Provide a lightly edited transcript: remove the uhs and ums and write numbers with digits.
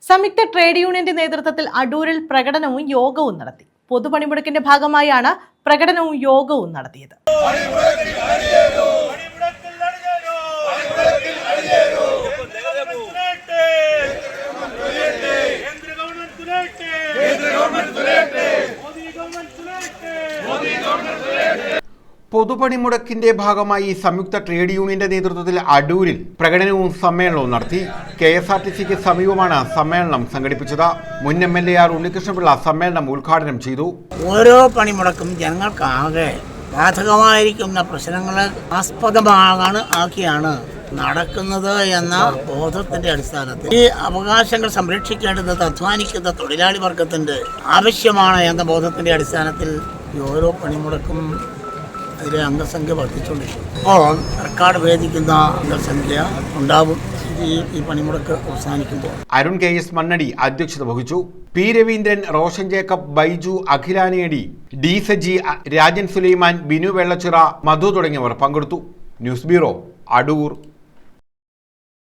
സംയുക്ത ട്രേഡ് യൂണിയന്റെ നേതൃത്വത്തിൽ അടൂരിൽ പ്രകടനവും യോഗവും നടത്തി. പൊതുപണിമുടക്കിന്റെ ഭാഗമായാണ് പ്രകടനവും യോഗവും നടത്തിയത്. പൊതുപണിമുടക്കിന്റെ ഭാഗമായി സംയുക്ത ട്രേഡ് യൂണിയന്റെ നേതൃത്വത്തിൽ അടൂരിൽ പ്രകടനവും സമ്മേളനവും നടത്തി. KSRTCക്ക് സമീപമാണ് സമ്മേളനം സംഘടിപ്പിച്ചത്. മുൻ MLA ഉണ്ണികൃഷ്ണപിള്ള സമ്മേളനം ഉദ്ഘാടനം ചെയ്തു. ഓരോ പണിമുടക്കും ജനങ്ങൾക്കാകെ ബാധകമായിരിക്കുന്ന പ്രശ്നങ്ങളെ ആക്കിയാണ് നടക്കുന്നത് എന്ന ബോധത്തിന്റെ അടിസ്ഥാനത്തിൽ ഈ അവകാശങ്ങൾ സംരക്ഷിക്കേണ്ടത് അധ്വാനിക്കുന്ന തൊഴിലാളി വർഗത്തിന്റെ ആവശ്യമാണ് എന്ന ബോധത്തിന്റെ അടിസ്ഥാനത്തിൽ ഓരോ പണിമുടക്കും അതിലെ അംഗസംഖ്യ വർദ്ധിച്ചുകൊണ്ടിരിക്കും. അപ്പോൾ റെക്കോർഡ് ഭേദിക്കുന്ന അംഗസംഖ്യ ഉണ്ടാവും ഈ പണിമുടക്ക് അവസാനിക്കുമ്പോൾ. അരുൺ KS മണ്ണടി അധ്യക്ഷത വഹിച്ചു. P രവീന്ദ്രൻ, റോഷൻ ജേക്കബ്, ബൈജു, അഖിലാനേടി, D സജി, രാജൻ സുലൈമാൻ, ബിനു വെള്ളച്ചിറ, മധു തുടങ്ങിയവർ പങ്കെടുത്തു. News bureau, Adoor.